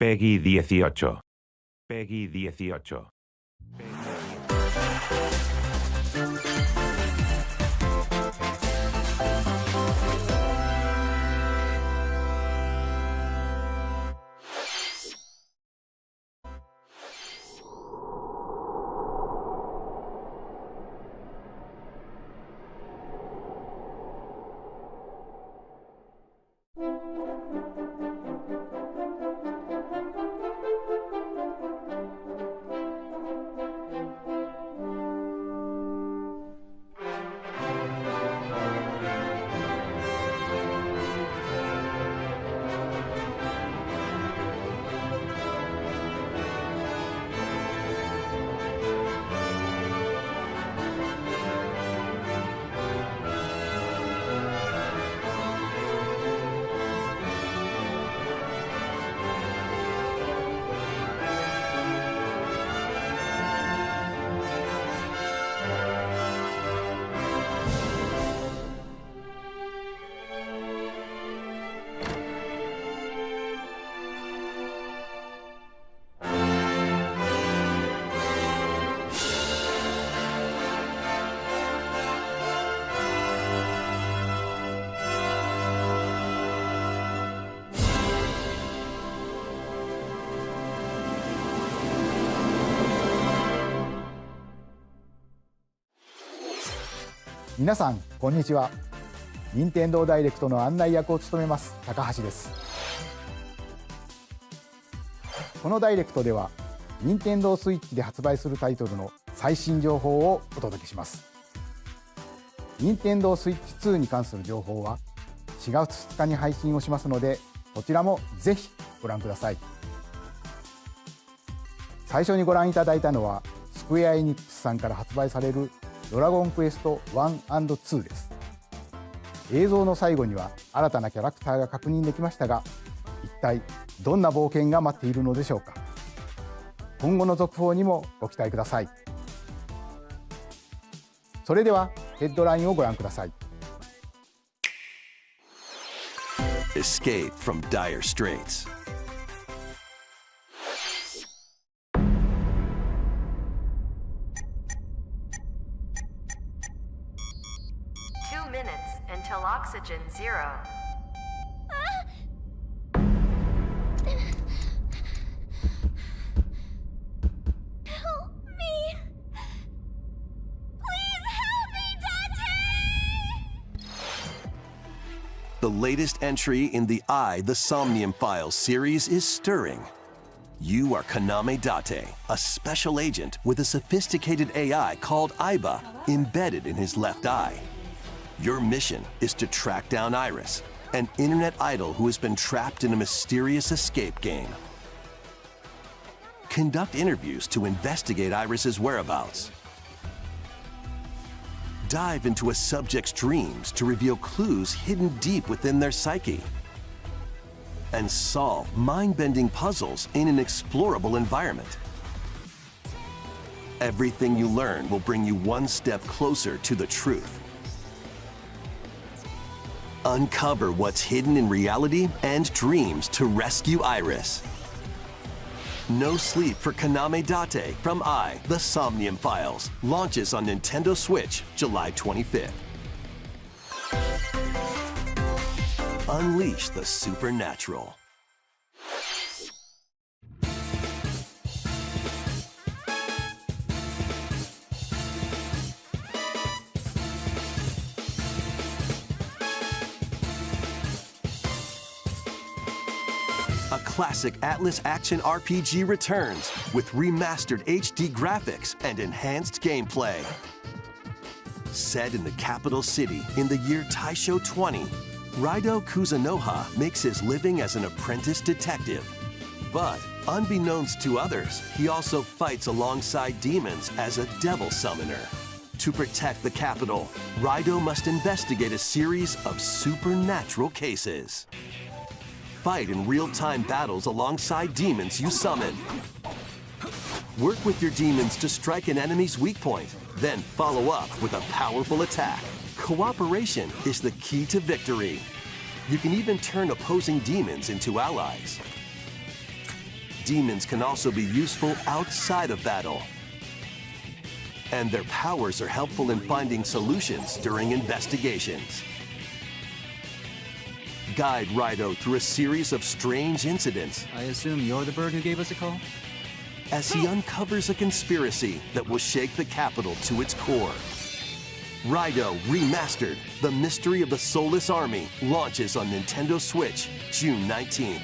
Peggy 18. Peggy 18.皆さんこんにちは。任天堂ダイレクトの案内役を務めます高橋です。このダイレクトでは任天堂スイッチで発売するタイトルの最新情報をお届けします。任天堂スイッチ2に関する情報は4月2日に配信をしますので、こちらもぜひご覧ください。最初にご覧いただいたのはスクエアエニックスさんから発売されるドラゴンクエスト1&2です。映像の最後には新たなキャラクターが確認できましたが、一体どんな冒険が待っているのでしょうか。今後の続報にもご期待ください。それではヘッドラインをご覧ください。 Escape from dire straits. Until oxygen zero. Help me! Please help me, Dante! The latest entry in the The Somnium Files series is stirring. You are Kaname Date, a special agent with a sophisticated AI called Aiba embedded in his left eye. Your mission is to track down Iris, an internet idol who has been trapped in a mysterious escape game. Conduct interviews to investigate Iris's whereabouts. Dive into a subject's dreams to reveal clues hidden deep within their psyche. And solve mind-bending puzzles in an explorable environment. Everything you learn will bring you one step closer to the truth. Uncover what's hidden in reality and dreams to rescue Iris. No Sleep for Kaname Date from The Somnium Files launches on Nintendo Switch July 25th. Unleash the supernatural. A classic Atlas action RPG returns with remastered HD graphics and enhanced gameplay. Set in the capital city in the year Taisho 20, Raido Kuzunoha makes his living as an apprentice detective. But unbeknownst to others, he also fights alongside demons as a devil summoner. To protect the capital, Raido must investigate a series of supernatural cases. Fight in real-time battles alongside demons you summon. Work with your demons to strike an enemy's weak point, then follow up with a powerful attack. Cooperation is the key to victory. You can even turn opposing demons into allies. demons can also be useful outside of battle. And their powers are helpful in finding solutions during investigations. Guide Rido through a series of strange incidents I assume you're the bird who gave us a call? as he uncovers a conspiracy that will shake the capital to its core. Rido Remastered, The Mystery of the Soulless Army, launches on Nintendo Switch June 19th.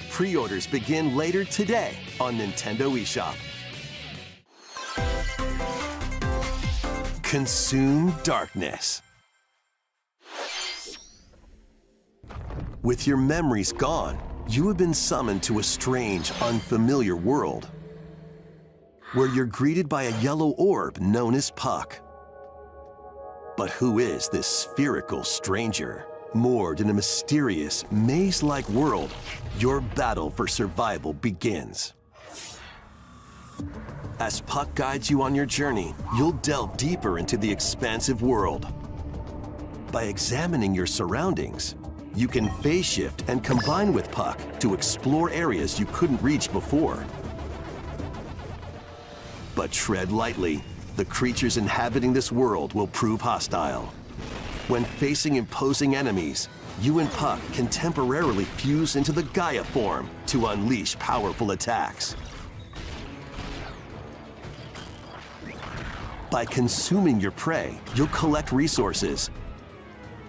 Pre-orders begin later today on Nintendo eShop. Consume darkness. With your memories gone, you have been summoned to a strange, unfamiliar world, where you're greeted by a yellow orb known as Puck. But who is this spherical stranger? Moored in a mysterious, maze-like world, your battle for survival begins. As Puck guides you on your journey, you'll delve deeper into the expansive world. By examining your surroundings, you can phase shift and combine with Puck to explore areas you couldn't reach before. But tread lightly. The creatures inhabiting this world will prove hostile. When facing imposing enemies, you and Puck can temporarily fuse into the Gaia form to unleash powerful attacks. By consuming your prey, you'll collect resources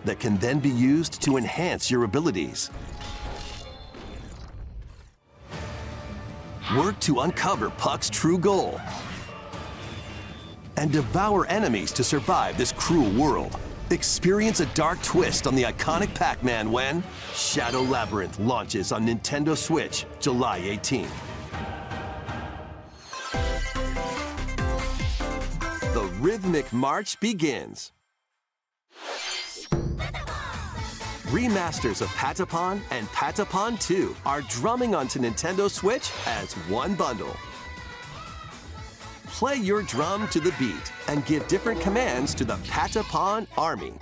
that can then be used to enhance your abilities. Work to uncover Puck's true goal and devour enemies to survive this cruel world. Experience a dark twist on the iconic Pac-Man when Shadow Labyrinth launches on Nintendo Switch July 18th. The rhythmic march begins. Remasters of Patapon and Patapon 2 are drumming onto Nintendo Switch as one bundle. Play your drum to the beat and give different commands to the Patapon army.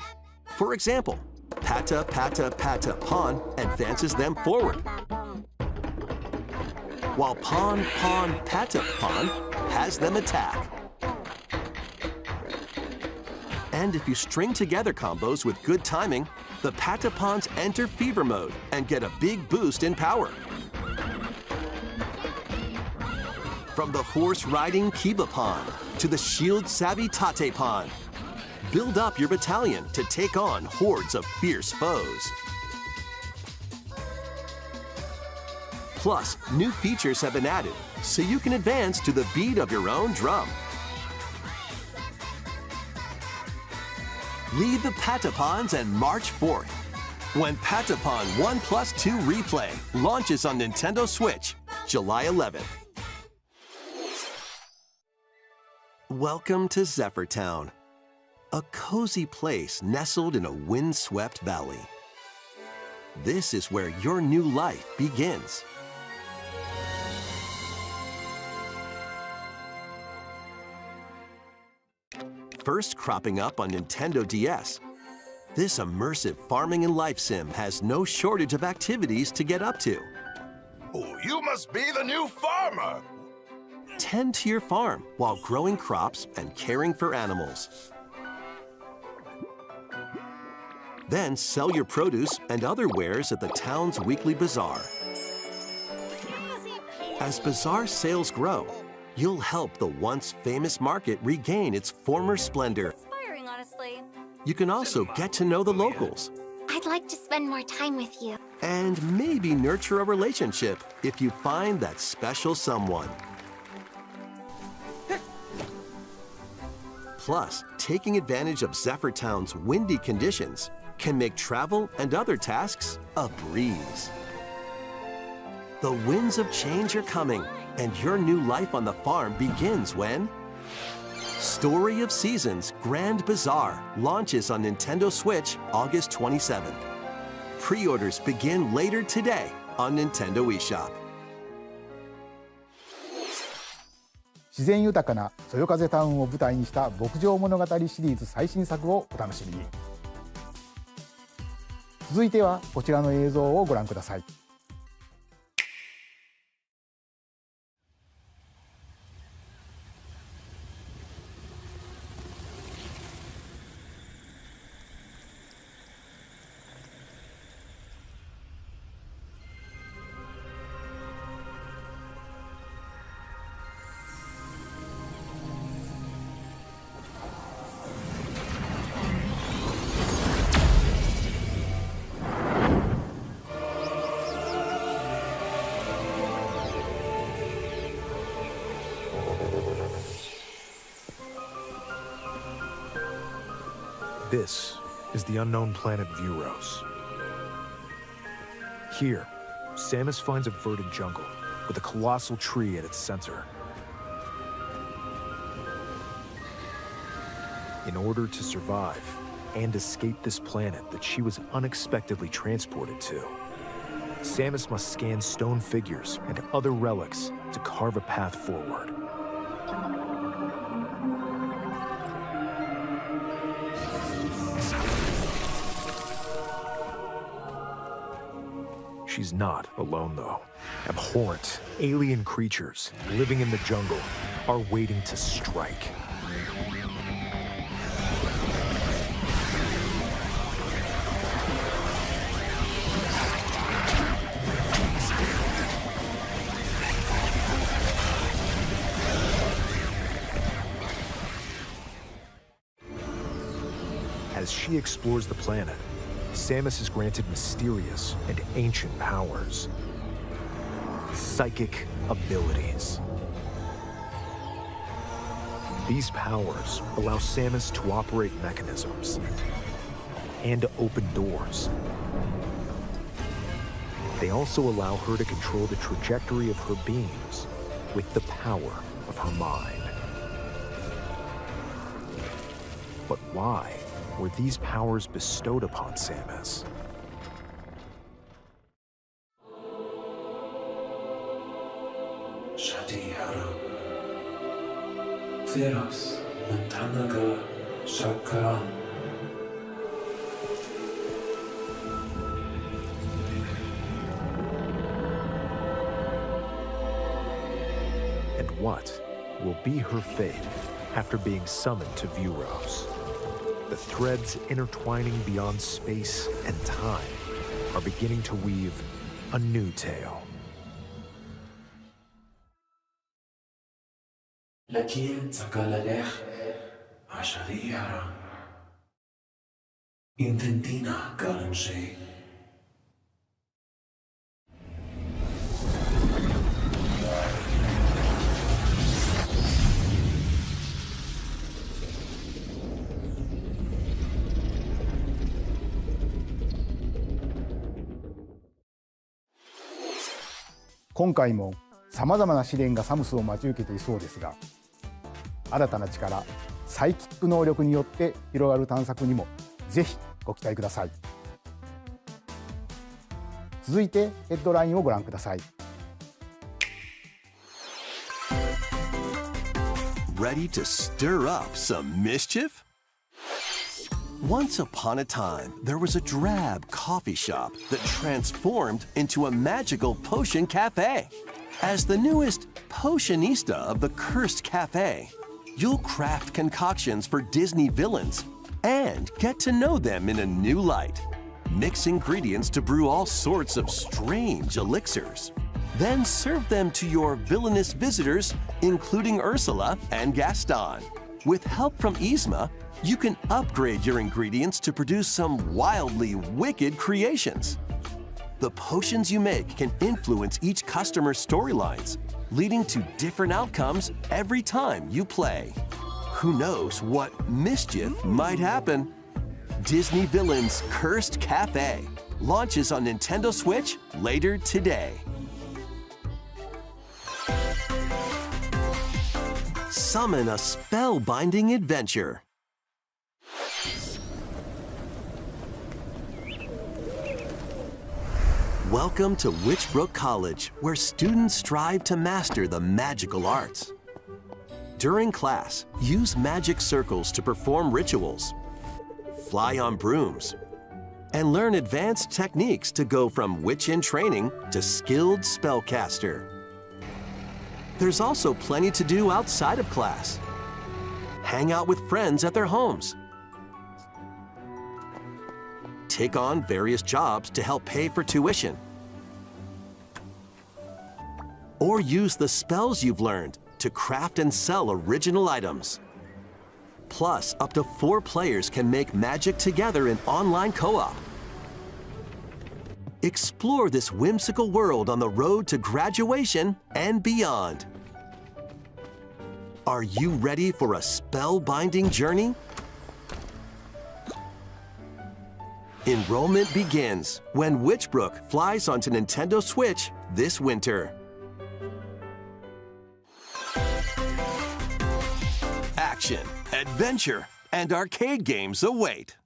For example, Pata Pata Patapon advances them forward, while Pon Pon Patapon has them attack. And if you string together combos with good timing, the Patapons enter fever mode and get a big boost in power. From the horse-riding Kibapon to the shield-savvy Tatepon, build up your battalion to take on hordes of fierce foes. Plus, new features have been added, so you can advance to the beat of your own drum. Lead the Patapons and march forth when Patapon 1+2 Replay launches on Nintendo Switch July 11th. Welcome to Zephyr Town, a cozy place nestled in a windswept valley. This is where your new life begins. First cropping up on Nintendo DS, this immersive farming and life sim has no shortage of activities to get up to. Oh, you must be the new farmer! Tend to your farm while growing crops and caring for animals. Then sell your produce and other wares at the town's weekly bazaar. As bazaar sales grow, you'll help the once famous market regain its former splendor. Inspiring, honestly. You can also get to know the locals I'd like to spend more time with you. and maybe nurture a relationship if you find that special someone. Plus, taking advantage of Zephyr Town's windy conditions can make travel and other tasks a breeze. The winds of change are coming, and your new life on the farm begins when Story of Seasons Grand Bazaar launches on Nintendo Switch August 27th. Pre-orders begin later today on Nintendo eShop. 自然豊かなそよ風タウンを舞台にした牧場物語シリーズ最新作をお楽しみに。続いてはこちらの映像をご覧ください。This is the unknown planet Vuros. Here, Samus finds a verdant jungle with a colossal tree at its center. In order to survive and escape this planet that she was unexpectedly transported to, Samus must scan stone figures and other relics to carve a path forward. She's not alone, though. Abhorrent, alien creatures living in the jungle are waiting to strike. As she explores the planet, Samus is granted mysterious and ancient powers. Psychic abilities. These powers allow Samus to operate mechanisms and to open doors. They also allow her to control the trajectory of her beams with the power of her mind. But why were these powers bestowed upon Samus? And what will be her fate after being summoned to Vuros? The threads intertwining beyond space and time are beginning to weave a new tale. لكن تكالاليخ عشرية intentina kalanshi.今回もさまざまな試練がサムスを待ち受けていそうですが、新たな力、サイキック能力によって広がる探索にもぜひご期待ください。続いてヘッドラインをご覧ください。Ready to stir up some mischief? Once upon a time, there was a drab coffee shop that transformed into a magical potion cafe. As the newest potionista of the cursed cafe, you'll craft concoctions for Disney villains and get to know them in a new light. Mix ingredients to brew all sorts of strange elixirs. Then serve them to your villainous visitors, including Ursula and Gaston. With help from Yzma, you can upgrade your ingredients to produce some wildly wicked creations. The potions you make can influence each customer's storylines, leading to different outcomes every time you play. Who knows what mischief might happen? Disney Villains Cursed Cafe launches on Nintendo Switch later today. Summon a spellbinding adventure. Welcome to Witchbrook College, where students strive to master the magical arts. During class, use magic circles to perform rituals, fly on brooms, and learn advanced techniques to go from witch in training to skilled spellcaster. There's also plenty to do outside of class. Hang out with friends at their homes. Take on various jobs to help pay for tuition. Or use the spells you've learned to craft and sell original items. Plus, up to 4 players can make magic together in online co-op. Explore this whimsical world on the road to graduation and beyond. Are you ready for a spellbinding journey? Enrollment begins when Witchbrook flies onto Nintendo Switch this winter. Action, adventure, and arcade games await.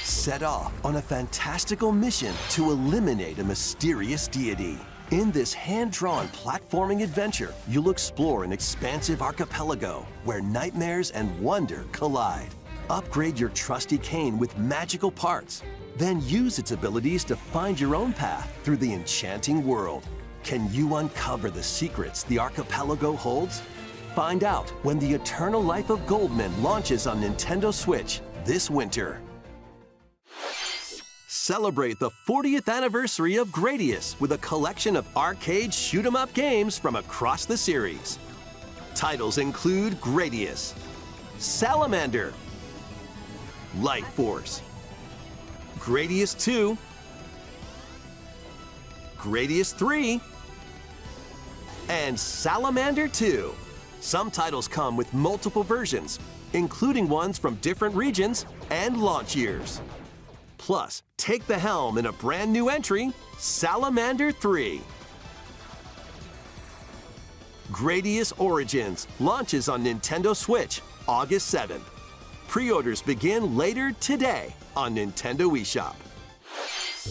Set off on a fantastical mission to eliminate a mysterious deity. In this hand-drawn platforming adventure, you'll explore an expansive archipelago where nightmares and wonder collide. Upgrade your trusty cane with magical parts, then use its abilities to find your own path through the enchanting world. Can you uncover the secrets the archipelago holds? Find out when the Eternal Life of Goldman launches on Nintendo Switch this winter. Celebrate the 40th anniversary of Gradius with a collection of arcade shoot-'em-up games from across the series. Titles include Gradius, Salamander, Light Force, Gradius 2, Gradius 3, and Salamander 2. Some titles come with multiple versions, including ones from different regions and launch years. Plus, take the helm in a brand new entry, Salamander 3. Gradius Origins launches on Nintendo Switch August 7th. Pre-orders begin later today on Nintendo eShop.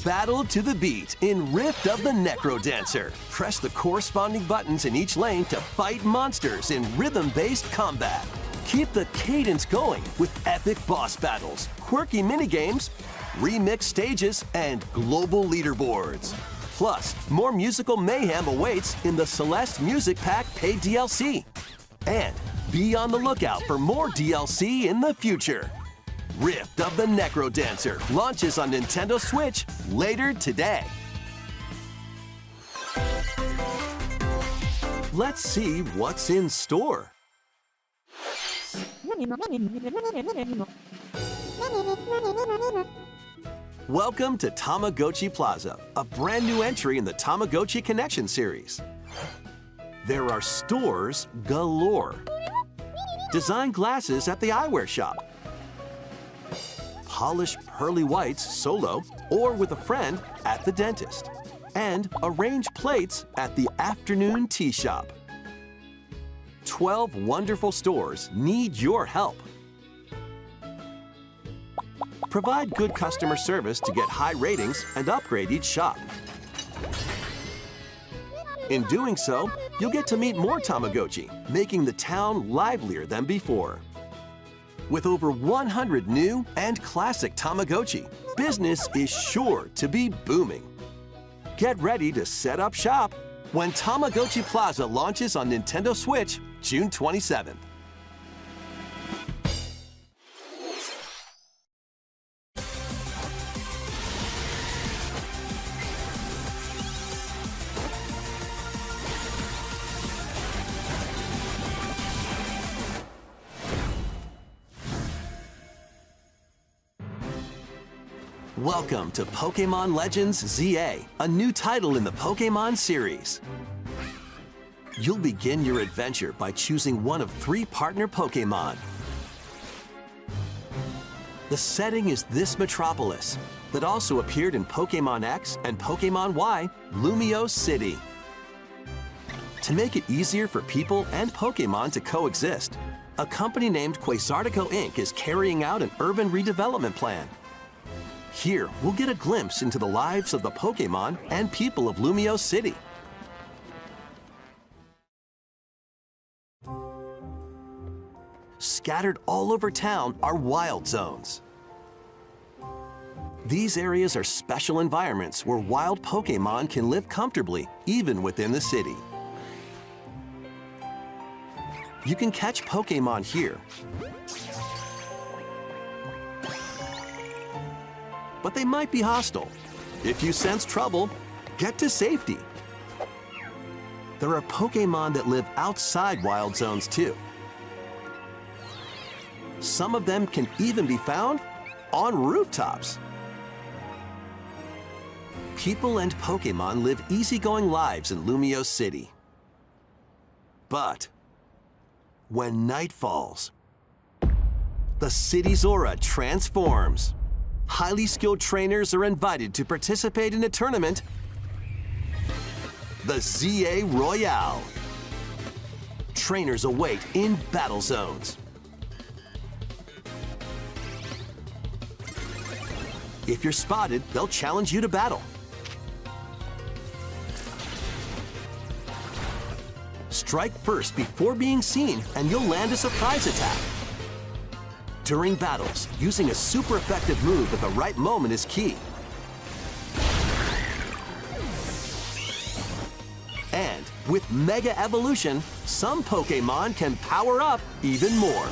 Battle to the beat in Rift of the Necrodancer. Press the corresponding buttons in each lane to fight monsters in rhythm-based combat. Keep the cadence going with epic boss battles, quirky minigames, remix stages, and global leaderboards. Plus, more musical mayhem awaits in the Celeste Music Pack paid DLC. And be on the lookout for more DLC in the future. Rift of the Necrodancer launches on Nintendo Switch later today. Let's see what's in store. Welcome to Tamagotchi Plaza, a brand new entry in the Tamagotchi Connection series. There are stores galore. Design glasses at the eyewear shop. Polish pearly whites solo or with a friend at the dentist. And arrange plates at the afternoon tea shop. 12 wonderful stores need your help. Provide good customer service to get high ratings and upgrade each shop. In doing so, you'll get to meet more Tamagotchi, making the town livelier than before. With over 100 new and classic Tamagotchi, business is sure to be booming. Get ready to set up shop when Tamagotchi Plaza launches on Nintendo Switch June 27th. Welcome to Pokémon Legends ZA, a new title in the Pokémon series. You'll begin your adventure by choosing one of 3 partner Pokémon. The setting is this metropolis that also appeared in Pokémon X and Pokémon Y, Lumiose City. To make it easier for people and Pokémon to coexist, a company named Quasartico Inc. is carrying out an urban redevelopment plan. Here, we'll get a glimpse into the lives of the Pokémon and people of Lumiose City. Scattered all over town are wild zones. These areas are special environments where wild Pokémon can live comfortably, even within the city. You can catch Pokémon here, but they might be hostile. If you sense trouble, get to safety. There are Pokémon that live outside wild zones too. Some of them can even be found on rooftops. People and Pokémon live easygoing lives in Lumiose City. But when night falls, the city's aura transforms. highly skilled trainers are invited to participate in a tournament, the ZA Royale. Trainers await in battle zones. If you're spotted, they'll challenge you to battle. Strike first before being seen, and you'll land a surprise attack. During battles, using a super effective move at the right moment is key. And with Mega Evolution, some Pokémon can power up even more.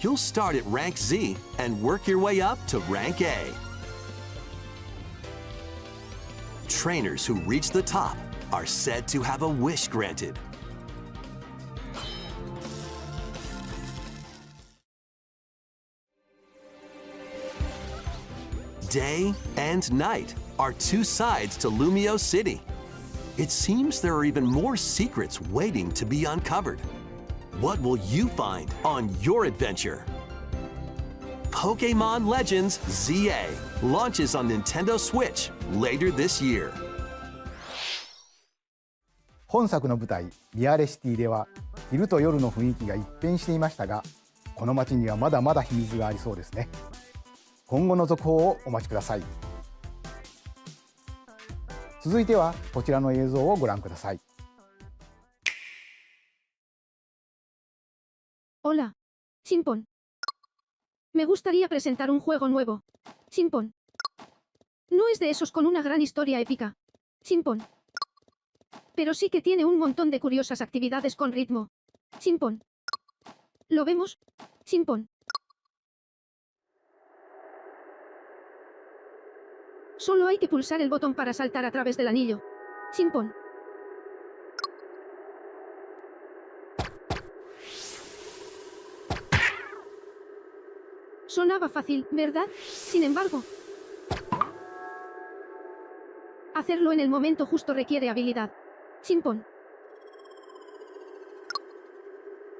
You'll start at Rank Z and work your way up to Rank A. Trainers who reach the top are said to have a wish granted. Day and night are two sides to Lumio City. It seems there are even more secrets waiting to be uncovered. What will you find on your adventure? Pokémon Legends ZA launches on Nintendo Switch later this year. 本作の舞台ミアレシティでは昼と夜の雰囲気が一変していましたが、この街にはまだまだ秘密がありそうですね。今後の続報をお待ちください。続いてはこちらの映像をご覧ください。Hola, Simpon. Me gustaría presentar un juego nuevo. Simpon. No es de esos con una gran historia épica. Simpon. Pero sí que tiene un montón de curiosas actividades con ritmo. Simpon. ¿Lo vemos? Simpon. Solo hay que pulsar el botón para saltar a través del anillo. Simpon. Sonaba fácil, ¿verdad? Sin embargo, hacerlo en el momento justo requiere habilidad. Simpon.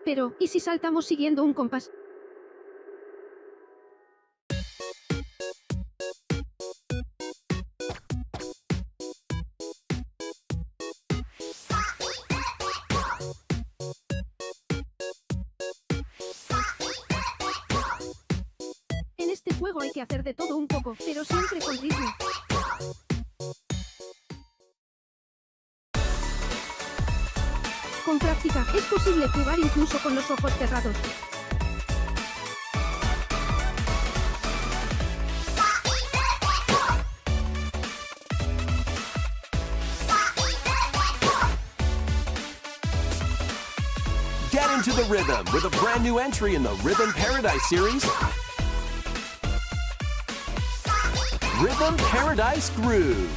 Pero, ¿y si saltamos siguiendo un compás? En este juego hay que hacer de todo un poco, pero siempre con ritmo. Con práctica, es posible jugar incluso con los ojos cerrados. Get into the rhythm with a brand new entry in the Rhythm Paradise series, Rhythm Paradise Groove.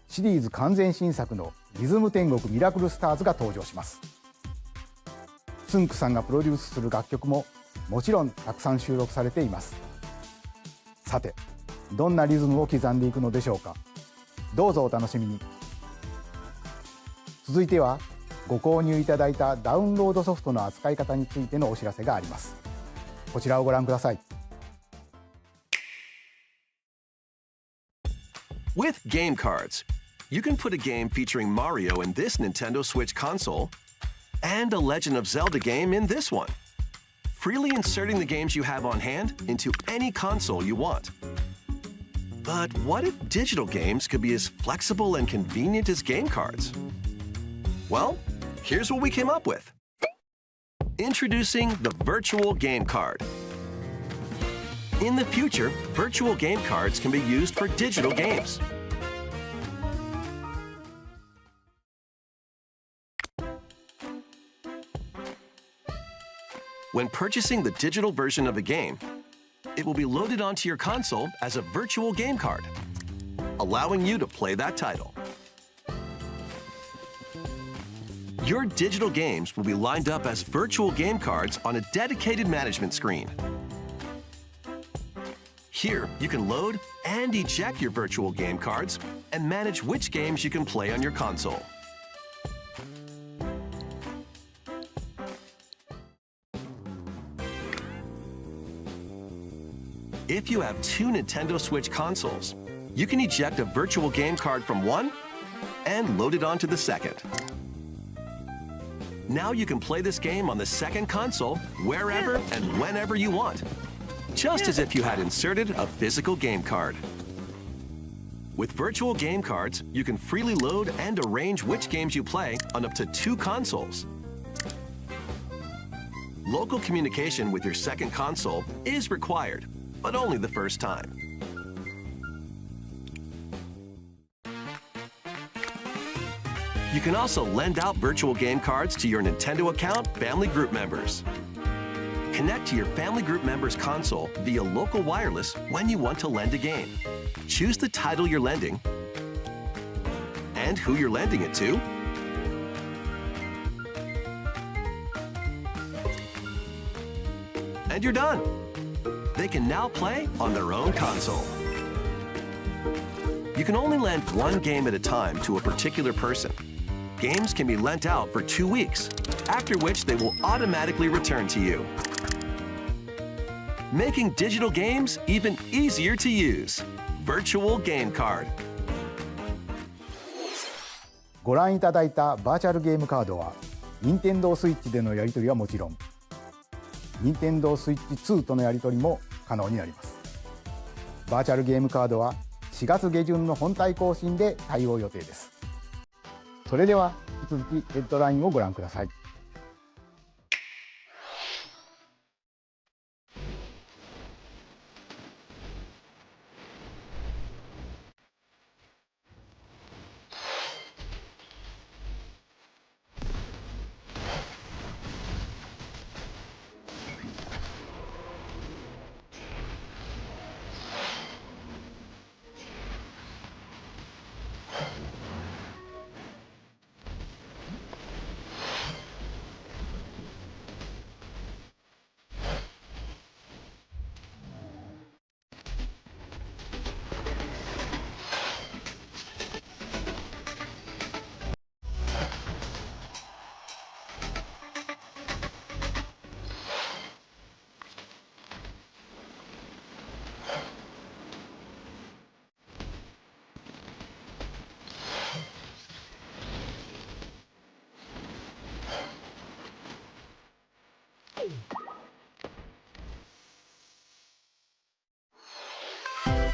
シリーズ完全新作のリズム天国ミラクルスターズが登場します。つんくさんがプロデュースする楽曲ももちろんたくさん収録されています。さて、どんなリズムを刻んでいくのでしょうか。どうぞお楽しみに。続いてはご購入いただいたダウンロードソフトの扱い方についてのお知らせがあります。こちらをご覧ください。With game cards, you can put a game featuring Mario in this Nintendo Switch console and a Legend of Zelda game in this one, freely inserting the games you have on hand into any console you want. But what if digital games could be as flexible and convenient as game cards? Well, here's what we came up with. Introducing the Virtual Game Card. In the future, virtual game cards can be used for digital games. When purchasing the digital version of a game, it will be loaded onto your console as a virtual game card, allowing you to play that title. Your digital games will be lined up as virtual game cards on a dedicated management screen. Here, you can load and eject your virtual game cards and manage which games you can play on your console. If you have two Nintendo Switch consoles, you can eject a virtual game card from one and load it onto the second. Now you can play this game on the second console wherever and whenever you want, just as if you had inserted a physical game card. With virtual game cards, you can freely load and arrange which games you play on up to two consoles. Local communication with your second console is required, but only the first time. You can also lend out virtual game cards to your Nintendo account family group members. Connect to your family group members' console via local wireless when you want to lend a game. Choose the title you're lending and who you're lending it to. And you're done. They can now play on their own console. You can only lend one game at a time to a particular person. Games can be lent out for 2 weeks, after which they will automatically return to you. Making digital games even easier to use. Virtual Game Card. ご覧いただいたバーチャルゲームカードは、Nintendo Switch でのやり取りはもちろん、Nintendo Switch 2とのやり取りも可能になります。バーチャルゲームカードは4月下旬の本体更新で対応予定です。それでは引き続きヘッドラインをご覧ください。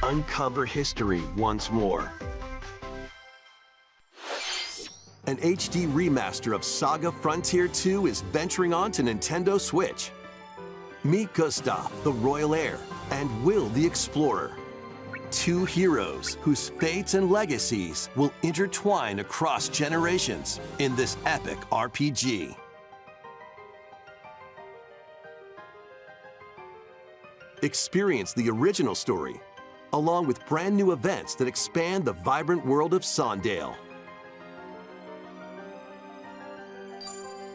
Uncover history once more. An HD remaster of Saga Frontier 2 is venturing onto Nintendo Switch. Meet Gustav, the royal heir, and Will the explorer. Two heroes whose fates and legacies will intertwine across generations in this epic RPG. Experience the original story, along with brand new events that expand the vibrant world of Sondale.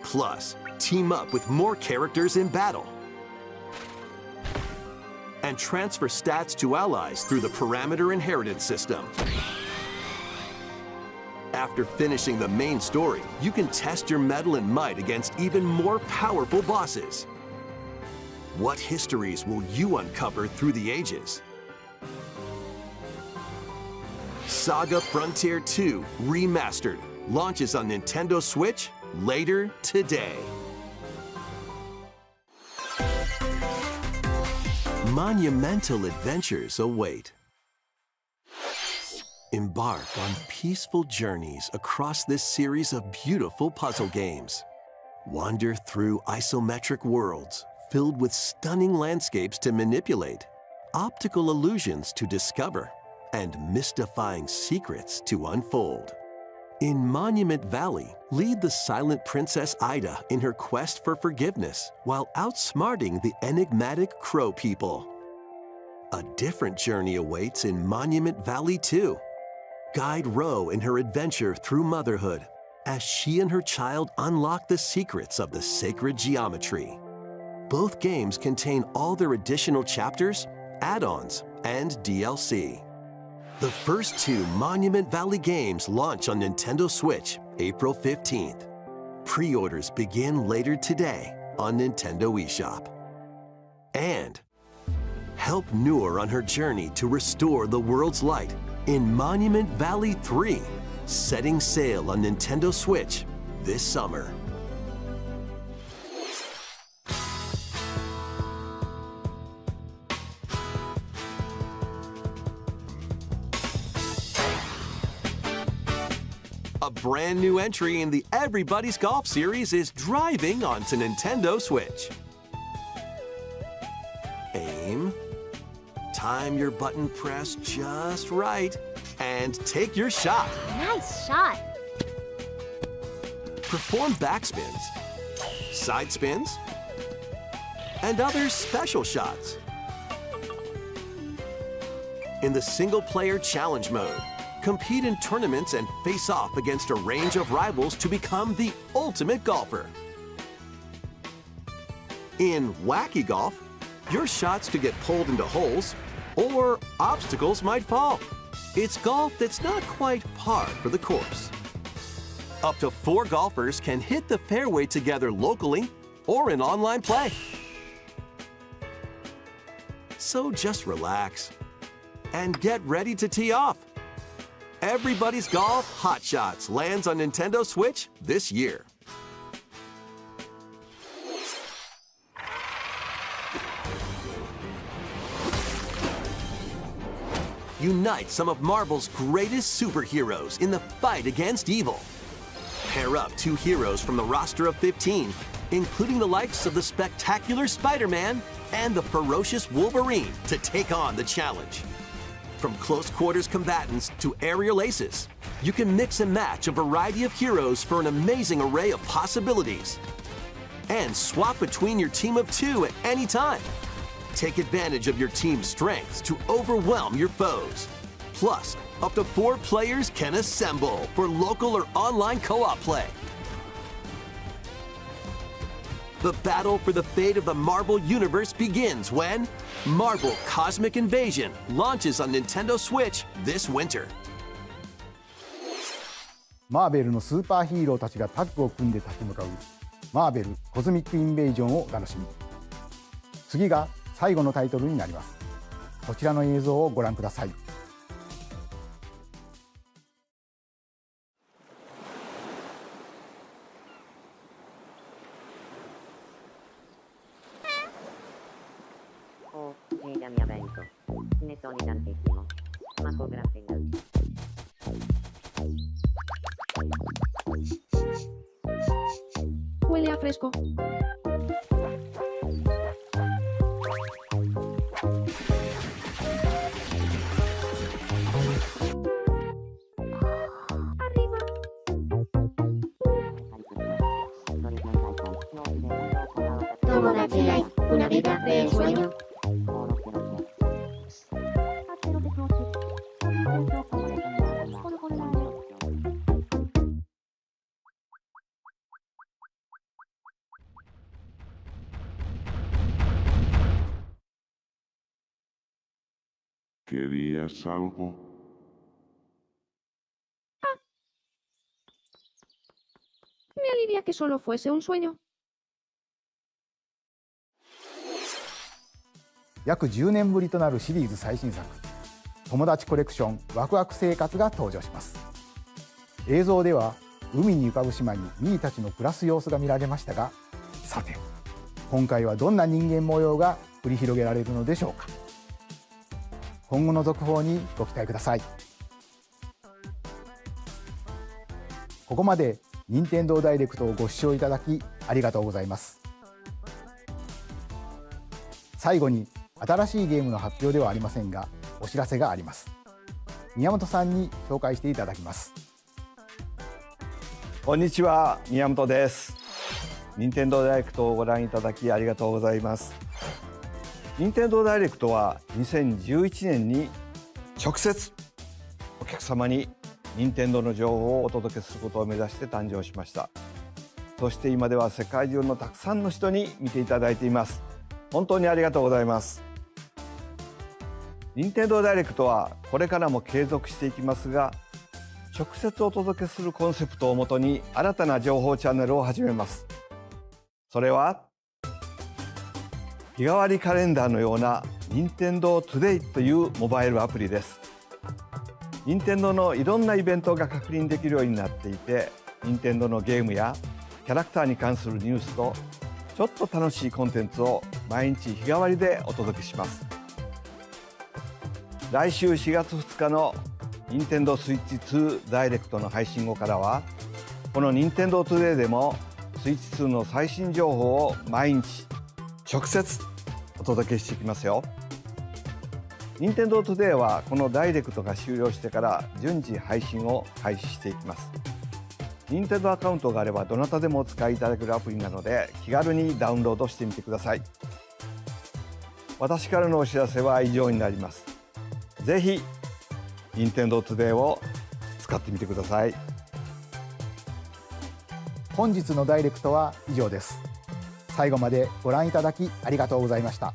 Plus, team up with more characters in battle. And transfer stats to allies through the parameter inheritance system. After finishing the main story, you can test your mettle and might against even more powerful bosses. What histories will you uncover through the ages? Saga Frontier 2 Remastered launches on Nintendo Switch later today. Monumental adventures await. Embark on peaceful journeys across this series of beautiful puzzle games. Wander through isometric worlds filled with stunning landscapes to manipulate, optical illusions to discover, and mystifying secrets to unfold. In Monument Valley, lead the silent Princess Ida in her quest for forgiveness while outsmarting the enigmatic Crow people. A different journey awaits in Monument Valley 2. Guide Ro in her adventure through motherhood as she and her child unlock the secrets of the sacred geometry. Both games contain all their additional chapters, add-ons, and DLC. The first two Monument Valley games launch on Nintendo Switch April 15th. Pre-orders begin later today on Nintendo eShop. And Help Noor on her journey to restore the world's light in Monument Valley 3, setting sail on Nintendo Switch this summer. A brand new entry in the Everybody's Golf series is driving onto Nintendo Switch. Aim, time your button press just right, and take your shot. Nice shot. Perform backspins, side spins, and other special shots. In the single-player challenge mode, compete in tournaments and face off against a range of rivals to become the ultimate golfer. In Wacky Golf, your shots could get pulled into holes, or obstacles might fall. It's golf that's not quite par for the course. Up to 4 golfers can hit the fairway together locally or in online play. So just relax and get ready to tee off. Everybody's Golf Hot Shots lands on Nintendo Switch this year. Unite some of Marvel's greatest superheroes in the fight against evil. Pair up 2 heroes from the roster of 15, including the likes of the spectacular Spider-Man and the ferocious Wolverine, to take on the challenge. From close quarters combatants to aerial aces, you can mix and match a variety of heroes for an amazing array of possibilities. And swap between your team of 2 at any time. Take advantage of your team's strengths to overwhelm your foes. Plus, up to 4 players can assemble for local or online co-op play. The battle for the fate of the Marvel Universe begins when Marvel Cosmic Invasion launches on Nintendo Switch this winter. マーベルのスーパーヒーローたちがタッグを組んで立ち向かうマーベルコズミックインベージョンをお楽しみ。次が最後のタイトルになります。こちらの映像をご覧ください。Huele a fresco. Tomodachi hay una vida de ensueño. ¿Querías algo? Me alivia que solo fuese un sueño. 約10年ぶりとなるシリーズ最新作友達コレクションワクワク生活が登場します。映像では海に浮かぶ島にミーたちの暮らす様子が見られましたが、さて今回はどんな人間模様が繰り広げられるのでしょうか。今後の続報にご期待ください。ここまで任天堂ダイレクトをご視聴いただきありがとうございます。最後に新しいゲームの発表ではありませんがお知らせがあります。宮本さんに紹介していただきます。こんにちは、宮本です。任天堂ダイレクトをご覧いただきありがとうございます。任天堂ダイレクトは2011年に直接お客様に任天堂の情報をお届けすることを目指して誕生しました。そして今では世界中のたくさんの人に見ていただいています。本当にありがとうございます。任天堂ダイレクトはこれからも継続していきますが、直接お届けするコンセプトをもとに新たな情報チャンネルを始めます。それは日替わりカレンダーのような Nintendo Today というモバイルアプリです。任天堂のいろんなイベントが確認できるようになっていて、任天堂のゲームやキャラクターに関するニュースとちょっと楽しいコンテンツを毎日日替わりでお届けします。来週4月2日の任天堂スイッチ2ダイレクトの配信後からは、この任天堂トゥデイでもスイッチ2の最新情報を毎日直接お届けしていきますよ。任天堂トゥデイはこのダイレクトが終了してから順次配信を開始していきます。任天堂アカウントがあればどなたでもお使いいただけるアプリなので、気軽にダウンロードしてみてください。私からのお知らせは以上になります。ぜひ任天堂トゥデイを使ってみてください。本日のダイレクトは以上です。最後までご覧いただきありがとうございました。